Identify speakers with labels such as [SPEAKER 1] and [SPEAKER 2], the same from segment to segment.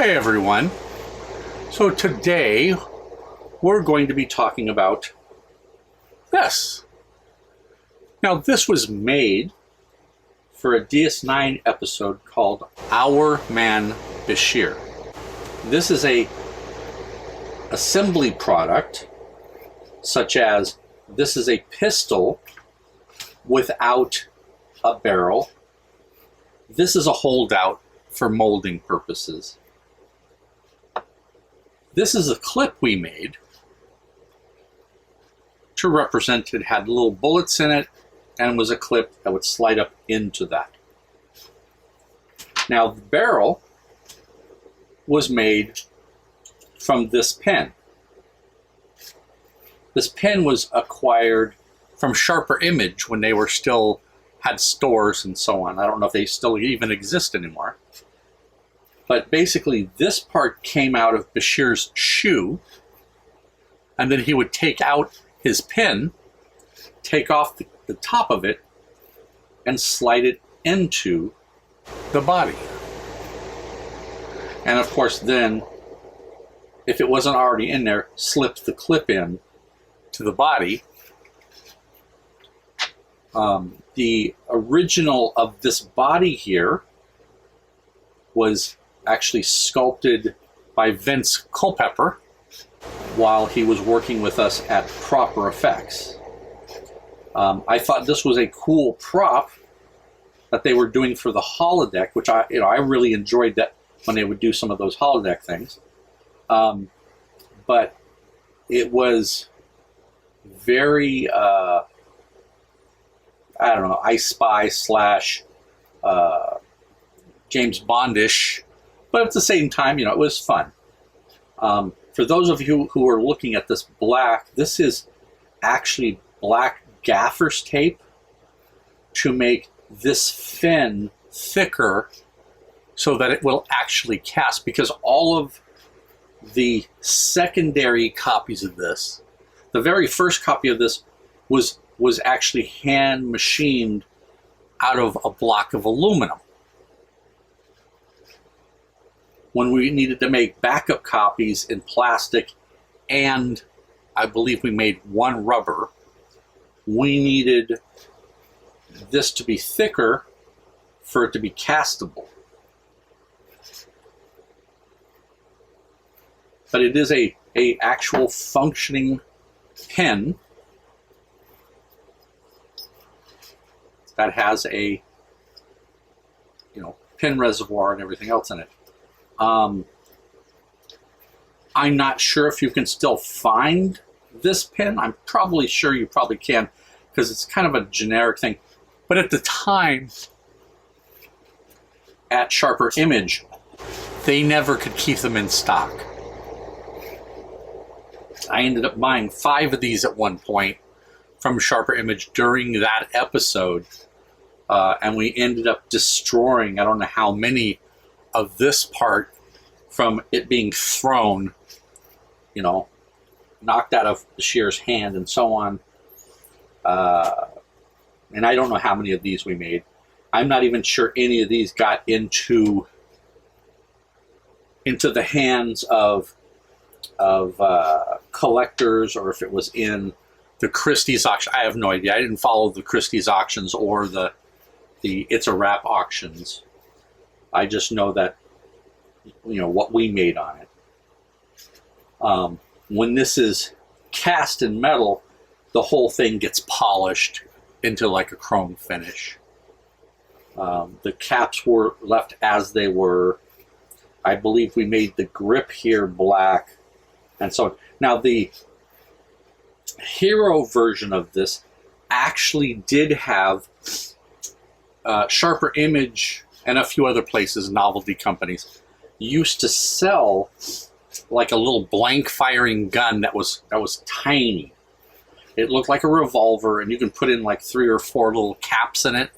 [SPEAKER 1] Hi everyone. So today we're going to be talking about this. Now this was made for a DS9 episode called Our Man Bashir. This is a assembly product, such as this is a pistol without a barrel. This is a holdout for molding purposes. This is a clip we made to represent it had little bullets in it and was a clip that would slide up into that. Now the barrel was made from this pen. This pen was acquired from Sharper Image when they were still had stores and so on. I don't know if they still even exist anymore. But basically this part came out of Bashir's shoe, and then he would take out his pen, take off the top of it, and slide it into the body. And of course then, if it wasn't already in there, slip the clip in to the body. The original of this body here was actually sculpted by Vince Culpepper while he was working with us at Proper Effects. I thought this was a cool prop that they were doing for the holodeck, which I really enjoyed that when they would do some of those holodeck things. But it was very I don't know, I Spy / James Bondish, but at the same time, it was fun. For those of you who are looking at this black, this is actually black gaffer's tape to make this fin thicker so that it will actually cast, because all of the secondary copies of this, the very first copy of this was actually hand machined out of a block of aluminum. When we needed to make backup copies in plastic, and I believe we made one rubber, we needed this to be thicker for it to be castable. But it is a actual functioning pen that has a pin reservoir and everything else in it. I'm not sure if you can still find this pen. I'm probably sure you probably can, because it's kind of a generic thing. But at the time, at Sharper Image, they never could keep them in stock. I ended up buying 5 of these at one point from Sharper Image during that episode, and we ended up destroying, I don't know how many of this part from it being thrown, knocked out of Bashir's hand and so on. And I don't know how many of these we made. I'm not even sure any of these got into the hands of collectors, or if it was in the Christie's auction. I have no idea. I didn't follow the Christie's auctions or the It's a Wrap auctions. I just know that what we made on it. When this is cast in metal, the whole thing gets polished into like a chrome finish. The caps were left as they were. I believe we made the grip here black, and so now the Hero version of this actually did have Sharper Image and a few other places, novelty companies, used to sell like a little blank firing gun that was tiny. It looked like a revolver, and you can put in like 3 or 4 little caps in it,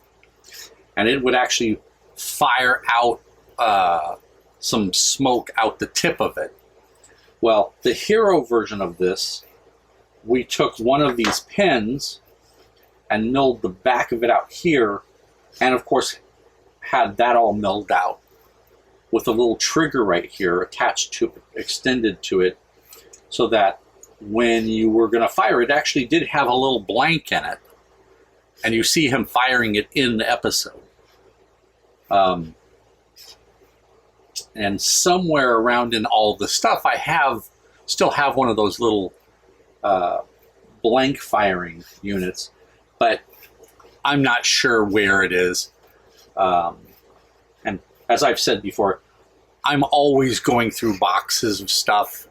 [SPEAKER 1] and it would actually fire out some smoke out the tip of it. Well, the Hero version of this, we took one of these pins and milled the back of it out here, and of course had that all milled out. with a little trigger right here attached to it, extended to it, so that when you were going to fire it, actually did have a little blank in it, and you see him firing it in the episode. And somewhere around in all the stuff, I still have one of those little blank firing units, but I'm not sure where it is. And as I've said before, I'm always going through boxes of stuff.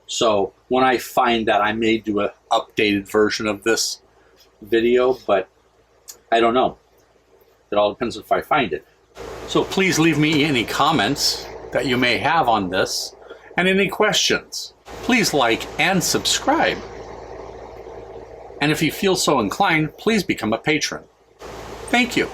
[SPEAKER 1] So when I find that, I may do an updated version of this video, but I don't know. It all depends if I find it. So please leave me any comments that you may have on this and any questions. Please like and subscribe. And if you feel so inclined, please become a patron. Thank you.